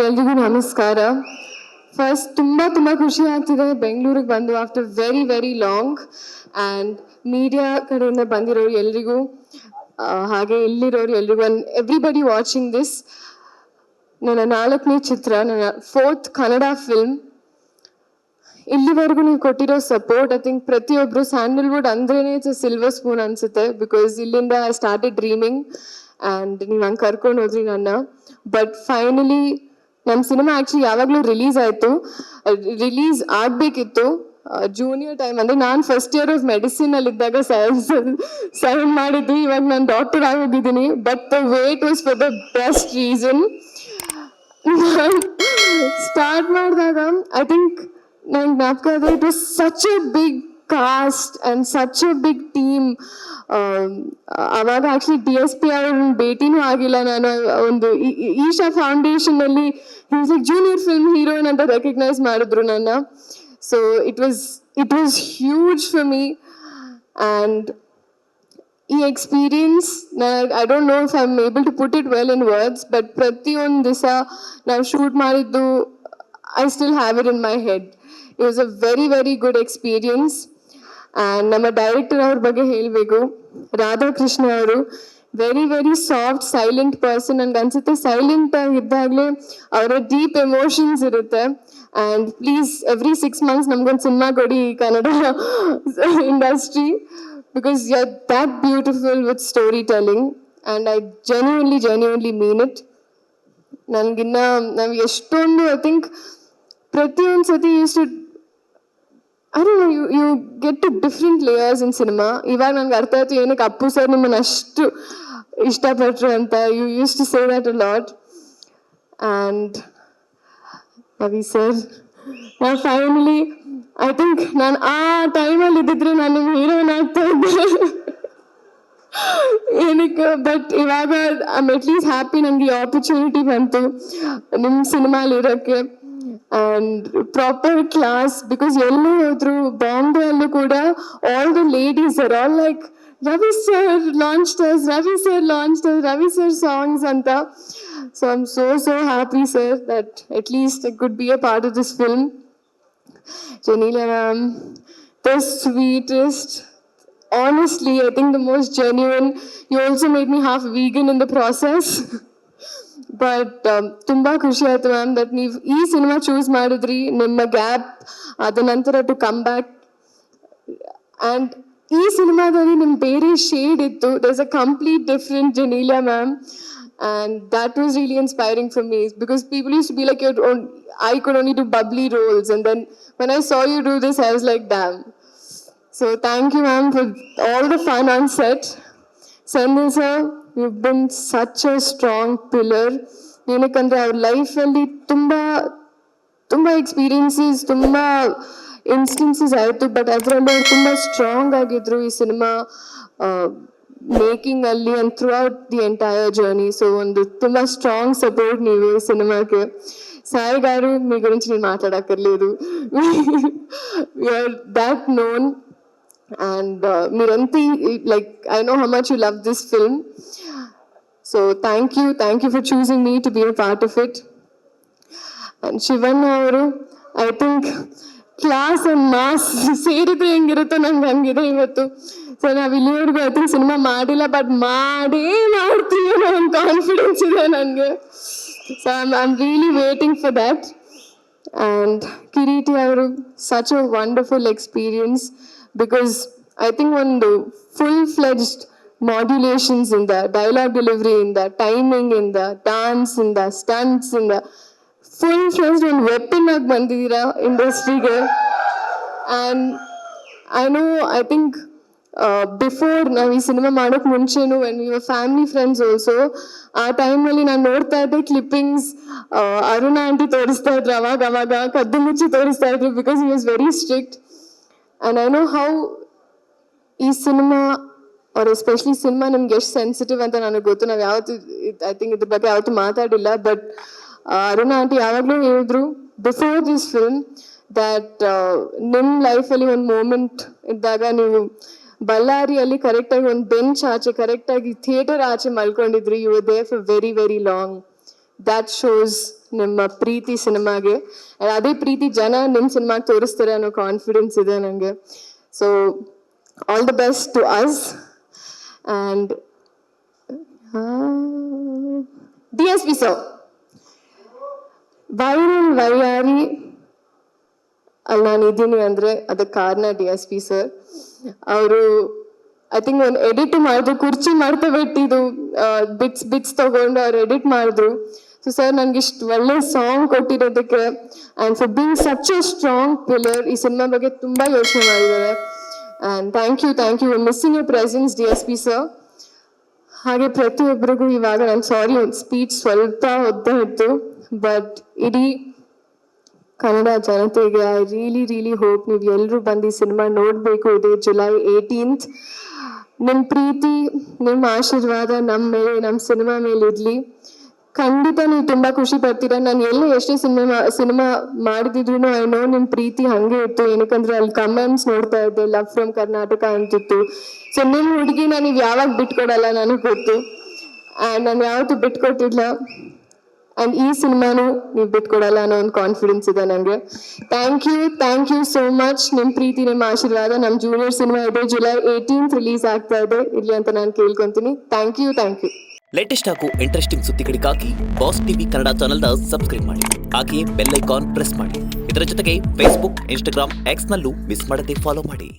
ಎಲ್ರಿಗೂ ನಮಸ್ಕಾರ. ಫಸ್ಟ್ ತುಂಬ ಖುಷಿ ಆಗ್ತಿದೆ ಬೆಂಗಳೂರಿಗೆ ಬಂದು after very long. And media ಕಡೆಯಿಂದ ಬಂದಿರೋರು ಎಲ್ರಿಗೂ, ಹಾಗೆ ಇಲ್ಲಿರೋರು ಎಲ್ರಿಗೂ, ಆ್ಯಂಡ್ ಎವ್ರಿಬಡಿ ವಾಚಿಂಗ್ ದಿಸ್. ನನ್ನ 4ನೇ ಚಿತ್ರ, ನನ್ನ 4th ಕನ್ನಡ ಫಿಲ್ಮ್. ಇಲ್ಲಿವರೆಗೂ ನೀವು ಕೊಟ್ಟಿರೋ ಸಪೋರ್ಟ್, ಐ ಥಿಂಕ್ ಪ್ರತಿಯೊಬ್ಬರು ಸ್ಯಾಂಡಲ್ವುಡ್ ಅಂದ್ರೇ ಇಟ್ಸ್ ಸಿಲ್ವರ್ ಸ್ಪೂನ್ ಅನ್ಸುತ್ತೆ. ಬಿಕಾಸ್ ಇಲ್ಲಿಂದ ಐ ಸ್ಟಾರ್ಟೆಡ್ ಡ್ರೀಮಿಂಗ್ ಆ್ಯಂಡ್ ನೀವು ಹಂಗೆ ಕರ್ಕೊಂಡು ಹೋದ್ರಿ ನನ್ನ. ಬಟ್ ಫೈನಲಿ ನಮ್ಮ ಸಿನಿಮಾ ಆ್ಯಕ್ಚುಲಿ ಯಾವಾಗಲೂ ರಿಲೀಸ್ ಆಗಬೇಕಿತ್ತು. ಜೂನಿಯರ್ ಟೈಮ್ ಅಂದರೆ ನಾನು ಫಸ್ಟ್ ಇಯರ್ ಆಫ್ ಮೆಡಿಸಿನಲ್ಲಿ ಇದ್ದಾಗ ಸೈನ್ ಮಾಡಿದ್ದು. ಇವಾಗ ನಾನು ಡಾಕ್ಟರ್ ಆಗೋಗಿದ್ದೀನಿ. But the wait was for the best reason. Start ಮಾಡಿದಾಗ ಐ ಥಿಂಕ್ ನಂಗೆ ಜ್ಞಾಪಕ ಇದೆ, it was such a big cast and such a big team. ಅವಾಗ ಆ್ಯಕ್ಚುಲಿ DSP ಅವ್ರನ್ನ ಭೇಟಿನೂ ಆಗಿಲ್ಲ ನಾನು. ಒಂದು ಈಶಾ ಫೌಂಡೇಶನಲ್ಲಿ ಜೂನಿಯರ್ ಫಿಲ್ಮ್ ಹೀರೋಯಿನ್ ಅಂತ ರೆಕಗ್ನೈಸ್ ಮಾಡಿದ್ರು ನನ್ನ. So it was huge for me. And ಈ experience I don't know if I am able to put it well in words. But ಪ್ರತಿಯೊಂದು ದಿವಸ ನಾವು ಶೂಟ್ ಮಾಡಿದ್ದು I still have it in my head. It was a very good experience. And ನಮ್ಮ director ಅವ್ರ ಬಗ್ಗೆ ಹೇಳಬೇಕು, ರಾಧಾಕೃಷ್ಣ ಅವರು. Very soft silent person. ನನಗೆ ಅನ್ಸುತ್ತೆ ಸೈಲೆಂಟ್ ಆಗಿದ್ದಾಗಲೇ ಅವರ ಡೀಪ್ ಎಮೋಷನ್ಸ್ ಇರುತ್ತೆ. ಆ್ಯಂಡ್ ಪ್ಲೀಸ್ ಎವ್ರಿ 6 months ನಮಗೊಂದು ಸಿನಿಮಾ ಕೊಡಿ Kannada industry, because you are that beautiful with story telling. And I genuinely mean it. ನಾವು ಎಷ್ಟೊಂದು ಐ ಥಿಂಕ್ ಪ್ರತಿಯೊಂದು ಸತಿ I don't know, you get to different layers in cinema. ಇವಾಗ ನನಗೆ ಅರ್ಥ ಆಯ್ತು ಏನಕ್ಕೆ ಅಪ್ಪು ಸರ್ ನಿಮ್ಮನ್ನು ಅಷ್ಟು ಇಷ್ಟಪಟ್ಟರು ಅಂತ. You used to say that a lot. And Ravi sir, finally I think ನಾನು ಆ ಟೈಮಲ್ಲಿ ಇದ್ದಿದ್ರೆ ನಾನು ನಿಮ್ಮ ಹೀರೋಯಿನ್ ಆಗ್ತಾ ಇದ್ದೆ ಏನಕ್ಕೆ. ಬಟ್ ಇವಾಗ ಐ ಆಮ್ ಅಟ್ಲೀಸ್ಟ್ ಹ್ಯಾಪಿ ನನಗೆ ಈ ಆಪರ್ಚುನಿಟಿ ಬಂತು ನಿಮ್ಮ ಸಿನಿಮಾಲಿ ಇರೋಕ್ಕೆ. ಆ್ಯಂಡ್ ಪ್ರಾಪರ್ ಕ್ಲಾಸ್, ಬಿಕಾಸ್ ಎಲ್ಲೇ ಹೋದ್ರು ಬಾಂಬೆ ಅಲ್ಲೂ ಕೂಡ all the ladies are all like Ravi sir launched us, Ravi sir songs ಅಂತ. So I am so happy sir that at least I could be a part of this film. Janelia ma'am, the sweetest, honestly I think the most genuine. You also made me half vegan in the process. But ತುಂಬ ಖುಷಿ ಆಯಿತು ma'am that ನೀವು ಈ cinema choose ಮಾಡಿದ್ರಿ. ನಿಮ್ಮ gap ಅದ ನಂತರ to come back. And ಈ ಸಿನಿಮಾದಲ್ಲಿ ನಿಮ್ಮ ಬೇರೆ ಶೇಡ್ ಇತ್ತು. There is a complete different Genelia ma'am. And that was really inspiring for me, because people use to be like I could only do bubbly roles, and then when I saw you do this I was like damn. So thank you ma'am for all the fun on set. Sendil sir, you've been such a strong pillar. ಏನಕ್ಕಂದರೆ ಅವ್ರ ಲೈಫಲ್ಲಿ ತುಂಬ experiences, ತುಂಬ instances ಆಯಿತು. But ಅದರಲ್ಲಿ ಅವ್ರು ತುಂಬ strong ಆಗಿದ್ರು ಈ ಸಿನಿಮಾ ಮೇಕಿಂಗಲ್ಲಿ and through the entire journey. So ಒಂದು ತುಂಬ ಸ್ಟ್ರಾಂగ్ సపోర్ట్ ನೀವು ఈ సినిమాకి. సాయి గారు మీ గురించి నేను మాట్లాడక్కర్లేదు. You're that known. అండ్ మీరంతా like I know how much you love this film. So thank you for choosing me to be a part of it. And Shivan ಅವರು I think class and mass ಸೇರಿದ್ರೆ ಹೆಂಗಿರುತ್ತೋ ನಂಗೆ ಹಂಗಿದೆ ಇವತ್ತು. So ನಾವು ಇಲ್ಲಿವರೆಗೂ I think cinema ಮಾಡಿಲ್ಲ, but ಮಾಡ್ತೀವಿ ಅನ್ನೋ ಒಂದು ಕಾನ್ಫಿಡೆನ್ಸ್ ಇದೆ ನನಗೆ. So I am really waiting for that. And Kiriti ಅವರು such a wonderful experience, because I think ಒಂದು full fledged modulations in the dialogue delivery, in the timing, in the dance, in the stunts, in the full-fledged one weapon ಆಗಿ ಬಂದಿದ್ದೀರಾ ಇಂಡಸ್ಟ್ರಿಗೆ. And I think before ನಾವು ಈ cinema ಮಾಡೋಕ್ಕೆ ಮುಂಚೆನೂ when we were family friends also, ಆ ಟೈಮಲ್ಲಿ ನಾನು ನೋಡ್ತಾ ಇದ್ದೆ ಕ್ಲಿಪ್ಪಿಂಗ್ಸ್. ಅರುಣ ಆಂಟಿ ತೋರಿಸ್ತಾ ಇದ್ರು ಅವಾಗ ಕದ್ದು ಮುಚ್ಚಿ ತೋರಿಸ್ತಾ ಇದ್ರು, because he was very strict. And I know how ಈ ಸಿನಿಮಾ ಅವ್ರು ಎಸ್ಪೆಷಲಿ ಸಿನಿಮಾ ನಿಮ್ಗೆ ಎಷ್ಟು ಸೆನ್ಸಿಟಿವ್ ಅಂತ ನನಗೆ ಗೊತ್ತು. ನಾವು ಯಾವತ್ತು ಐ ಥಿಂಕ್ ಇದ್ರ ಬಗ್ಗೆ ಯಾವತ್ತೂ ಮಾತಾಡಿಲ್ಲ. ಬಟ್ ಅರುಣ ಆಂಟಿ ಯಾವಾಗಲೂ ಹೇಳಿದ್ರು ಬಿಫೋರ್ ದಿಸ್ ಫಿಲ್ಮ್ ದ್ಯಾಟ್ ನಿಮ್ಮ ಲೈಫಲ್ಲಿ ಒಂದು ಮೂಮೆಂಟ್ ಇದ್ದಾಗ ನೀವು ಬಳ್ಳಾರಿಯಲ್ಲಿ ಕರೆಕ್ಟಾಗಿ ಒಂದು ಬೆಂಚ್ ಆಚೆ, ಕರೆಕ್ಟಾಗಿ ಥಿಯೇಟರ್ ಆಚೆ ಮಲ್ಕೊಂಡಿದ್ರಿ. You were there for very long. That shows ನಿಮ್ಮ ಪ್ರೀತಿ ಸಿನಿಮಾಗೆ. ಅದೇ ಪ್ರೀತಿ ಜನ ನಿಮ್ಮ ಸಿನಿಮಾಗೆ ತೋರಿಸ್ತಾರೆ ಅನ್ನೋ ಕಾನ್ಫಿಡೆನ್ಸ್ ಇದೆ ನನಗೆ. So all the best to us. And DSP sir, viral Vaiyari ಅಲ್ಲಿ ನಾನು ಇದ್ದೀನಿ ಅಂದರೆ ಅದಕ್ಕೆ ಕಾರಣ DSP ಸರ್. ಅವರು ಐ ಥಿಂಕ್ ಒಂದು ಎಡಿಟ್ ಮಾಡಿದ್ರು, ಕುರ್ಚಿ ಮಾಡ್ತಾ ಬಿಟ್ಟಿದ್ದು ಬಿಟ್ಸ್ ತಗೊಂಡು ಅವ್ರು ಎಡಿಟ್ ಮಾಡಿದ್ರು. ಸೊ ಸರ್ ನನಗೆ ಇಷ್ಟು ಒಳ್ಳೆ ಸಾಂಗ್ ಕೊಟ್ಟಿರೋದಕ್ಕೆ and for being such a strong pillar, ಈ ಸಿನಿಮಾ ಬಗ್ಗೆ ತುಂಬ ಯೋಚನೆ ಮಾಡಿದ್ದಾರೆ. And thank you missing your presence DSP sir. ಹಾಗೆ ಪ್ರತಿಯೊಬ್ಬರಿಗೂ ಇವಾಗ ನಾನು ಸಾರಿ ಒಂದು ಸ್ಪೀಚ್ ಸ್ವಲ್ಪ ಒದ್ದೆ ಇತ್ತು, ಬಟ್ ಇಡೀ ಕನ್ನಡ ಜನತೆಗೆ ಐ ರಿಯಲಿ ಹೋಪ್ ನೀವು ಎಲ್ಲರೂ ಬಂದು ಈ ಸಿನಿಮಾ ನೋಡಬೇಕು. ಇದೆ July 18th. ನಿಮ್ಮ ಪ್ರೀತಿ, ನಿಮ್ಮ ಆಶೀರ್ವಾದ ನಮ್ಮ ಮೇಲೆ, ನಮ್ಮ ಸಿನಿಮಾ ಮೇಲೆ ಇರಲಿ. ಖಂಡಿತ ನೀವು ತುಂಬ ಖುಷಿ ಪಡ್ತೀರಾ. ನಾನು ಎಷ್ಟೇ ಸಿನಿಮಾ ಮಾಡಿದ್ರು ಐ ನೋ ನಿಮ್ಮ ಪ್ರೀತಿ ಹಾಗೆ ಇತ್ತು. ಏನಕ್ಕಂದ್ರೆ ಅಲ್ಲಿ ಕಮೆಂಟ್ಸ್ ನೋಡ್ತಾ ಇದ್ದೆ, ಲವ್ ಫ್ರಮ್ ಕರ್ನಾಟಕ ಅಂತಿತ್ತು. ಸೊ ನಿಮ್ಮ ಹುಡುಗಿನ ನೀವು ಯಾವಾಗ ಬಿಟ್ಕೊಡಲ್ಲ ನನಗೆ ಗೊತ್ತು. ಆ್ಯಂಡ್ ನಾನು ಯಾವತ್ತೂ ಬಿಟ್ಕೊಟ್ಟಿಲ್ಲ. ಆ್ಯಂಡ್ ಈ ಸಿನಿಮಾನು ನೀವು ಬಿಟ್ಕೊಡಲ್ಲ ಅನ್ನೋ ಒಂದು ಕಾನ್ಫಿಡೆನ್ಸ್ ಇದೆ ನನಗೆ. Thank you so much. ನಿಮ್ಮ ಪ್ರೀತಿ, ನಿಮ್ಮ ಆಶೀರ್ವಾದ. ನಮ್ಮ ಜೂನಿಯರ್ ಸಿನಿಮಾ ಇದೆ July 18th ರಿಲೀಸ್ ಆಗ್ತಾ ಇದೆ, ಇರಲಿ ಅಂತ ನಾನು ಕೇಳ್ಕೊತೀನಿ. Thank you. ಲೇಟೆಸ್ಟ್ ಹಾಗೂ ಇಂಟ್ರೆಸ್ಟಿಂಗ್ ಸುದ್ದಿಗಳಿಗಾಗಿ ಬಾಸ್ ಟಿವಿ ಕನ್ನಡ ಚಾನೆಲ್ನ ಸಬ್ಸ್ಕ್ರೈಬ್ ಮಾಡಿ. ಹಾಗೆಯೇ ಬೆಲ್ ಐಕಾನ್ ಪ್ರೆಸ್ ಮಾಡಿ. ಇದರ ಜೊತೆಗೆ ಫೇಸ್ಬುಕ್, ಇನ್ಸ್ಟಾಗ್ರಾಮ್, ಎಕ್ಸ್ನಲ್ಲೂ ಮಿಸ್ ಮಾಡದೆ ಫಾಲೋ ಮಾಡಿ.